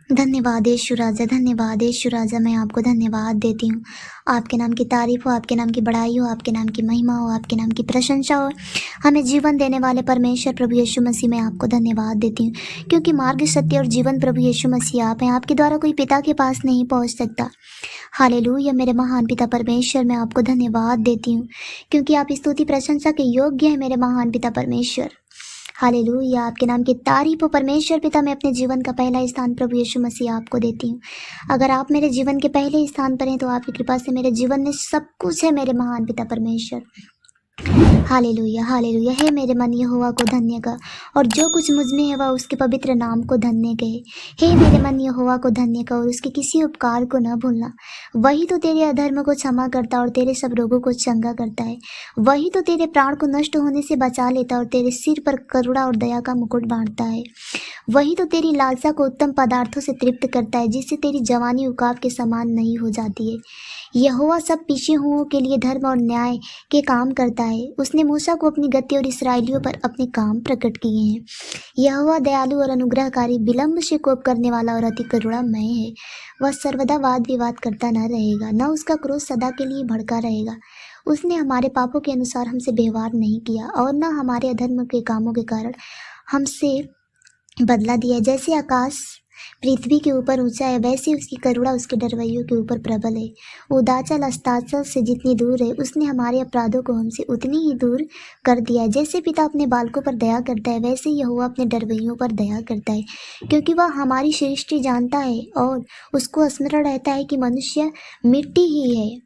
धन्यवाद यीशु राजा, धन्यवाद यीशु राजा। मैं आपको धन्यवाद देती हूँ। आपके नाम की तारीफ़ हो, आपके नाम की बड़ाई हो, आपके नाम की महिमा हो, आपके नाम की प्रशंसा हो। हमें जीवन देने वाले परमेश्वर प्रभु यीशु मसीह, मैं आपको धन्यवाद देती हूँ, क्योंकि मार्ग, सत्य और जीवन प्रभु यीशु मसीह आप हैं। आपके द्वारा कोई पिता के पास नहीं पहुँच सकता। हालेलुया मेरे महान पिता परमेश्वर, मैं आपको धन्यवाद देती हूँ, क्योंकि आप स्तुति प्रशंसा के योग्य हैं मेरे महान पिता परमेश्वर। हालेलुया आपके नाम की तारीफ हो परमेश्वर पिता। मैं अपने जीवन का पहला स्थान प्रभु यीशु मसीह आपको देती हूँ। अगर आप मेरे जीवन के पहले स्थान पर हैं तो आपकी कृपा से मेरे जीवन में सब कुछ है मेरे महान पिता परमेश्वर। Hallelujah hallelujah. हे मेरे मन यहोवा को धन्य कर, और जो कुछ मुझ में है वह उसके पवित्र नाम को धन्य कहे। हे मेरे मन यहोवा को धन्य कर, और उसके किसी उपकार को न भूलना। वही तो तेरे अधर्म को क्षमा करता और तेरे सब रोगों को चंगा करता है। वही तो तेरे प्राण को नष्ट होने से बचा लेता और तेरे सिर पर करुणा और दया का मुकुट बांधता है। वही तो तेरी लालसा को उत्तम पदार्थों से तृप्त करता है, जिससे तेरी जवानी उकाब के समान नहीं हो जाती है। यहोवा सब पीछे हुओं के लिए धर्म और न्याय के काम करता है। उसने मूसा को अपनी गति और इसराइलियों पर अपने काम प्रकट किए हैं। यहोवा दयालु और अनुग्रहकारी, विलंब से कोप करने वाला और अति करुणामय है। वह सर्वदा वाद विवाद करता न रहेगा, न उसका क्रोध सदा के लिए भड़का रहेगा। उसने हमारे पापों के अनुसार हमसे व्यवहार नहीं किया, और न हमारे अधर्म के कामों के कारण हमसे बदला दिया। जैसे आकाश पृथ्वी के ऊपर ऊंचा है, वैसे उसकी करुणा उसके डरवैयों के ऊपर प्रबल है। उदाचल अस्ताचल से जितनी दूर है, उसने हमारे अपराधों को हमसे उतनी ही दूर कर दिया है। जैसे पिता अपने बालकों पर दया करता है, वैसे ही यहोवा अपने डरवैयों पर दया करता है, क्योंकि वह हमारी सृष्टि जानता है और उसको स्मरण रहता है कि मनुष्य मिट्टी ही है।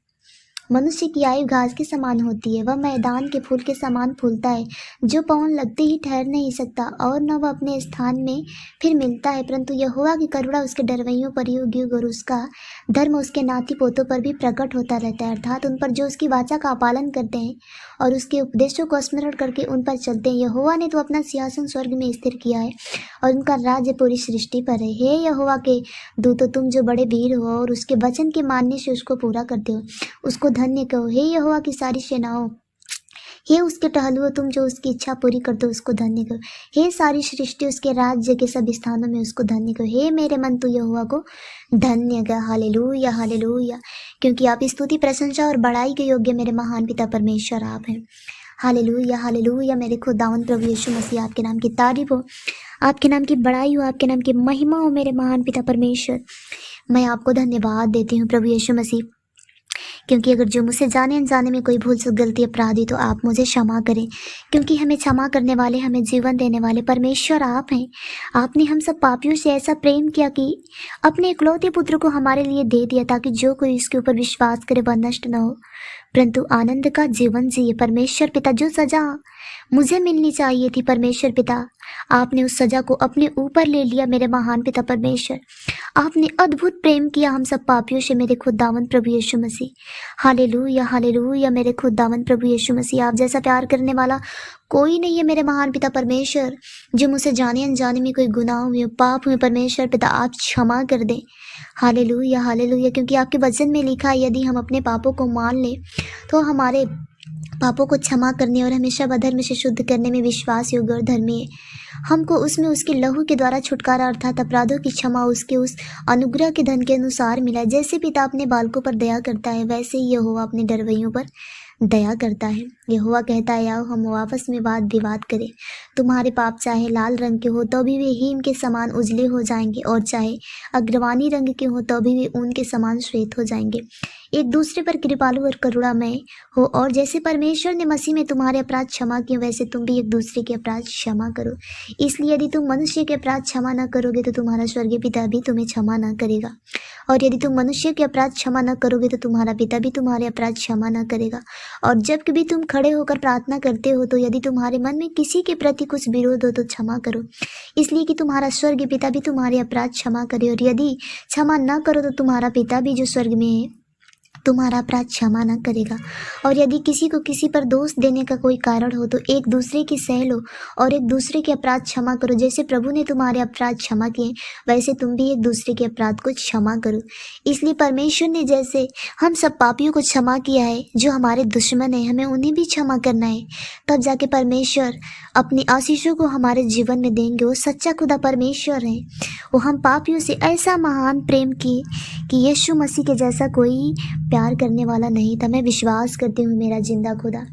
मनुष्य की आयु घास के समान होती है, वह मैदान के फूल के समान फूलता है, जो पवन लगते ही ठहर नहीं सकता और न वह अपने स्थान में फिर मिलता है। परंतु यहोवा की करुणा उसके डरवैयों पर युग युग और उसका धर्म उसके नाती पोतों पर भी प्रकट होता रहता है, अर्थात उन पर जो उसकी वाचा का पालन करते हैं और उसके उपदेशों को स्मरण करके उन पर चलते हैं। यहोवा ने तो अपना सिंहासन स्वर्ग में स्थिर किया है और उनका राज्य पूरी सृष्टि पर है। हे यहोवा के दूतों, तुम जो बड़े वीर हो और उसके वचन के मानने से उसको पूरा करते हो, उसको धन्य कहो। हे यहोवा की सारी सेनाओं, हे उसके टहलुओ, तुम जो उसकी इच्छा पूरी करते हो, उसको धन्य करो। हे सारी सृष्टि उसके राज्य के सब स्थानों में उसको धन्य करो। हे मेरे मन, तू यहोवा को धन्य कर। हालेलुया हालेलुया, क्योंकि आप स्तुति प्रशंसा और बड़ाई के योग्य मेरे महान पिता परमेश्वर आप हैं। हालेलुया हालेलुया मेरे खुदावंद प्रभु यीशु मसीह, आपके नाम की तारीफ हो, आपके नाम की बड़ाई हो, आपके नाम की महिमा हो मेरे महान पिता परमेश्वर। मैं आपको धन्यवाद देती हूँ प्रभु यीशु मसीह, क्योंकि अगर जो मुझसे जाने अनजाने में कोई भूल चूक गलती अपराध हुई तो आप मुझे क्षमा करें, क्योंकि हमें क्षमा करने वाले, हमें जीवन देने वाले परमेश्वर आप हैं। आपने हम सब पापियों से ऐसा प्रेम किया कि अपने इकलौते पुत्र को हमारे लिए दे दिया, ताकि जो कोई इसके ऊपर विश्वास करे वह नष्ट न हो परंतु आनंद का जीवन जिए। परमेश्वर पिता, जो सजा मुझे मिलनी चाहिए थी, परमेश्वर पिता आपने उस सजा को अपने ऊपर ले लिया मेरे महान पिता परमेश्वर। आपने अद्भुत प्रेम किया हम सब पापियों से मेरे खुदावन प्रभु यीशु मसीह। हालेलुया हालेलुया मेरे खुदावन प्रभु यीशु मसीह, आप जैसा प्यार करने वाला कोई नहीं है मेरे महान पिता परमेश्वर। जो मुझसे जाने अनजाने में कोई गुनाह हुए, पाप हुए, परमेश्वर पिता आप क्षमा कर दें। हालेलुया हालेलुया, क्योंकि आपके वचन में लिखा है, यदि हम अपने पापों को मान लें तो हमारे पापों को क्षमा करने और हमेशा अधर्म से शुद्ध करने में विश्वास योग्य और धर्मी है। हमको उसमें उसके लहू के द्वारा छुटकारा अर्थात अपराधों की क्षमा उसके उस अनुग्रह के धन के अनुसार मिला। जैसे पिता अपने बालकों पर दया करता है, वैसे ही यहोवा अपने डरवैयों पर दया करता है। यहोवा कहता है, आओ हम आपस में वाद विवाद करें। तुम्हारे पाप चाहे लाल रंग के हो तो भी वे हीम के समान उजले हो जाएंगे, और चाहे अग्रवानी रंग के हो तो भी वे ऊन के समान श्वेत हो जाएंगे। एक दूसरे पर कृपालु और करुणामय हो, और जैसे परमेश्वर ने मसीह में तुम्हारे अपराध क्षमा किए, वैसे तुम भी एक दूसरे के अपराध क्षमा करो। इसलिए यदि तुम मनुष्य के अपराध क्षमा न करोगे तो तुम्हारा स्वर्गीय पिता भी तुम्हें क्षमा न करेगा, और यदि तुम मनुष्य के अपराध क्षमा न करोगे तो तुम्हारा पिता भी तुम्हारे अपराध क्षमा न करेगा। और जब कभी तुम खड़े होकर प्रार्थना करते हो तो यदि तुम्हारे मन में किसी के प्रति कुछ विरोध हो तो क्षमा करो, इसलिए कि तुम्हारा स्वर्गीय पिता भी तुम्हारे अपराध क्षमा करे। और यदि क्षमा न करो तो तुम्हारा पिता भी जो स्वर्ग में है तुम्हारा अपराध क्षमा न करेगा। और यदि किसी को किसी पर दोष देने का कोई कारण हो तो एक दूसरे की सह लो और एक दूसरे के अपराध क्षमा करो। जैसे प्रभु ने तुम्हारे अपराध क्षमा किए वैसे तुम भी एक दूसरे के अपराध को क्षमा करो। इसलिए परमेश्वर ने जैसे हम सब पापियों को क्षमा किया है, जो हमारे दुश्मन है हमें उन्हें भी क्षमा करना है। तब जाके परमेश्वर अपनी आशीषों को हमारे जीवन में देंगे। वो सच्चा खुदा परमेश्वर है। वो हम पापियों से ऐसा महान प्रेम किए कि यीशु मसीह के जैसा कोई प्यार करने वाला नहीं था। मैं विश्वास करती हूँ मेरा जिंदा खुदा,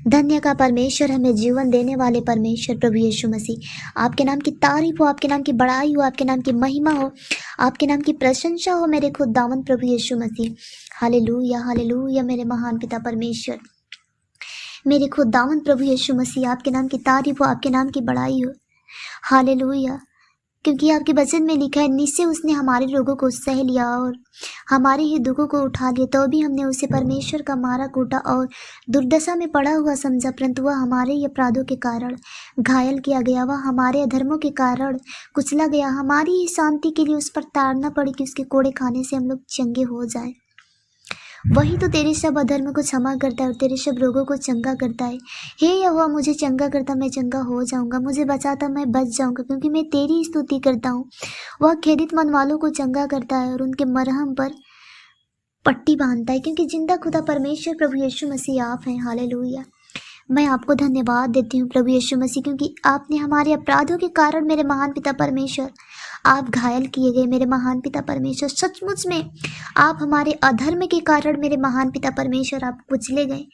धन्य का परमेश्वर, हमें जीवन देने वाले परमेश्वर प्रभु यीशु मसीह, आपके नाम की तारीफ हो, आपके नाम की बड़ाई हो, आपके नाम की महिमा हो, आपके नाम की प्रशंसा हो मेरे खुदावंद प्रभु यीशु मसीह। हालेलुया हालेलुया मेरे महान पिता परमेश्वर, मेरे खुदावंद प्रभु यीशु मसीह, आपके नाम की तारीफ हो, आपके नाम की बड़ाई हो। हालेलुया, क्योंकि आपके वचन में लिखा है निश्चय उसने हमारे रोगों को सह लिया और हमारे ही दुखों को उठा लिया। तो भी हमने उसे परमेश्वर का मारा कूटा और दुर्दशा में पड़ा हुआ समझा, परंतु वह हमारे ही अपराधों के कारण घायल किया गया, वह हमारे अधर्मों के कारण कुचला गया। हमारी ही शांति के लिए उस पर ताड़ना पड़ी कि उसके कोड़े खाने से हम लोग चंगे हो जाए। वही तो तेरे सब अधर्म को क्षमा करता है और तेरे सब रोगों को चंगा करता है। हे यहोवा, मुझे चंगा करता, मैं चंगा हो जाऊंगा, मुझे बचाता, मैं बच जाऊंगा, क्योंकि मैं तेरी स्तुति करता हूँ। वह खेदित मन वालों को चंगा करता है और उनके मरहम पर पट्टी बांधता है, क्योंकि जिंदा खुदा परमेश्वर प्रभु यीशु मसीह आप हैं। हालेलुया, मैं आपको धन्यवाद देती हूँ प्रभु यीशु मसीह, क्योंकि आपने हमारे अपराधों के कारण मेरे महान पिता परमेश्वर आप घायल किए गए। मेरे महान पिता परमेश्वर, सचमुच में आप हमारे अधर्म के कारण मेरे महान पिता परमेश्वर आप कुचले गए।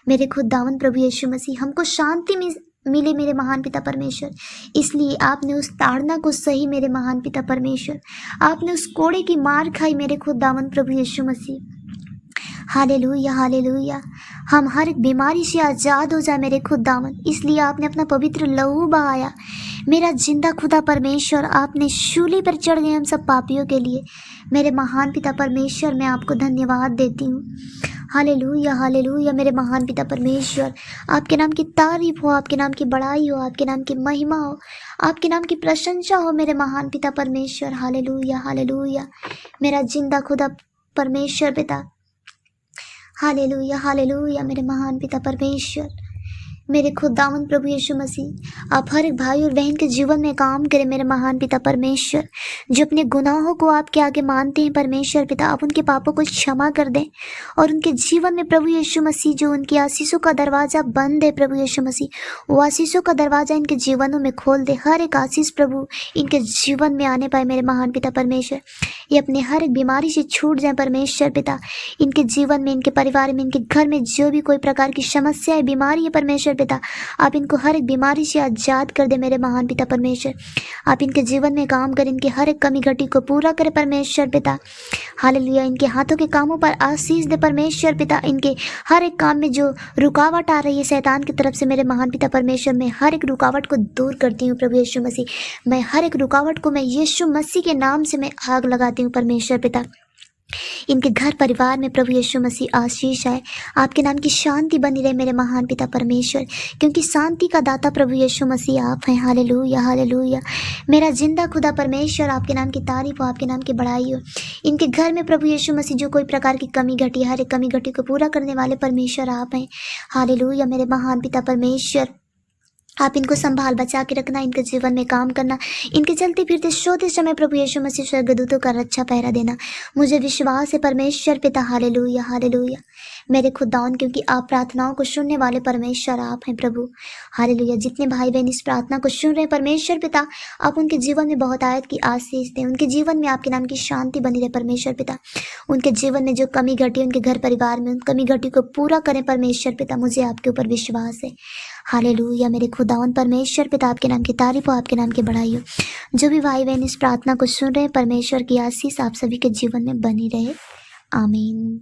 मेरे खुदावंद प्रभु यीशु मसीह, हमको शांति मिले मेरे महान पिता परमेश्वर, इसलिए आपने उस ताड़ना को सही मेरे महान पिता परमेश्वर, आपने उस कोड़े की मार खाई मेरे खुदावंद प्रभु यीशु मसीह। हालेलुया हालेलुया, हम हर एक बीमारी से आज़ाद हो जाए मेरे खुदावन, इसलिए आपने अपना पवित्र लहू बहाया। मेरा जिंदा खुदा परमेश्वर, आपने शूली पर चढ़ गए हम सब पापियों के लिए। मेरे महान पिता परमेश्वर, मैं आपको धन्यवाद देती हूँ। हालेलुया हालेलुया मेरे महान पिता परमेश्वर, आपके नाम की तारीफ हो, आपके नाम की बड़ाई हो, आपके नाम की महिमा हो, आपके नाम की प्रशंसा हो मेरे महान पिता परमेश्वर। हालेलुया हालेलुया मेरा जिंदा खुदा परमेश्वर पिता। हालेलुया हालेलुया मेरे महान पिता परमेश्वर, मेरे खुदावंद प्रभु यीशु मसीह, आप हर एक भाई और बहन के जीवन में काम करें मेरे महान पिता परमेश्वर। जो अपने गुनाहों को आपके आगे मानते हैं परमेश्वर पिता, आप उनके पापों को क्षमा कर दें और उनके जीवन में प्रभु यीशु मसीह जो उनकी आशीषों का दरवाज़ा बंद है प्रभु यीशु मसीह, वो आशीषों का दरवाज़ा इनके जीवनों में खोल दे। हर एक आशीष प्रभु इनके जीवन में आने पाए मेरे महान पिता परमेश्वर। ये अपने हर एक बीमारी से छूट जाए परमेश्वर पिता। इनके जीवन में, इनके परिवार में, इनके घर में जो भी कोई प्रकार की समस्या है, बीमारी है परमेश्वर पिता, आप इनको हर एक बीमारी से आजाद कर दे मेरे महान पिता परमेश्वर। आप इनके जीवन में काम करें, इनके हर एक कमी घटी को पूरा करे परमेश्वर पिता। हालेलुया, इनके हाथों के कामों पर आशीष दे परमेश्वर पिता। इनके हर एक काम में जो रुकावट आ रही है शैतान की तरफ से मेरे महान पिता परमेश्वर, मैं हर एक रुकावट को दूर करती हूँ प्रभु यीशु मसीह। मैं हर एक रुकावट को मैं यीशु मसीह के नाम से मैं आग लगाती हूँ परमेश्वर पिता। इनके घर परिवार में प्रभु यीशु मसीह आशीष है, आपके नाम की शांति बनी रहे मेरे महान पिता परमेश्वर, क्योंकि शांति का दाता प्रभु यीशु मसीह आप हैं। हालेलुया हालेलुया मेरा जिंदा खुदा परमेश्वर, आपके नाम की तारीफ हो, आपके नाम की बड़ाई हो। इनके घर में प्रभु यीशु मसीह जो कोई प्रकार की कमी घटी, हर एक कमी घटी को पूरा करने वाले परमेश्वर आप हैं। हालेलुया मेरे महान पिता परमेश्वर, आप इनको संभाल बचा के रखना, इनके जीवन में काम करना, इनके चलते फिरते सोते समय प्रभु यीशु मसीह स्वर्गदूतों का रक्षा पहरा देना, मुझे विश्वास है परमेश्वर पिता। हालेलुया हालेलुया मेरे खुदावन, क्योंकि आप प्रार्थनाओं को सुनने वाले परमेश्वर आप हैं प्रभु। हालेलुया, जितने भाई बहन इस प्रार्थना को सुन रहे हैं परमेश्वर पिता, आप उनके जीवन में बहुत आयत की आशीष दें, उनके जीवन में आपके नाम की शांति बनी रहे परमेश्वर पिता। उनके जीवन में जो कमी घटी, उनके घर परिवार में उन कमी घटी को पूरा करें परमेश्वर पिता, मुझे आपके ऊपर विश्वास है। हालेलुया मेरे खुदावन परमेश्वर पिता, आपके नाम की तारीफ हो, आपके नाम की बड़ाई हो। जो भी भाई बहन इस प्रार्थना को सुन रहे हैं परमेश्वर की आशीष आप सभी के जीवन में बनी रहे। आमीन।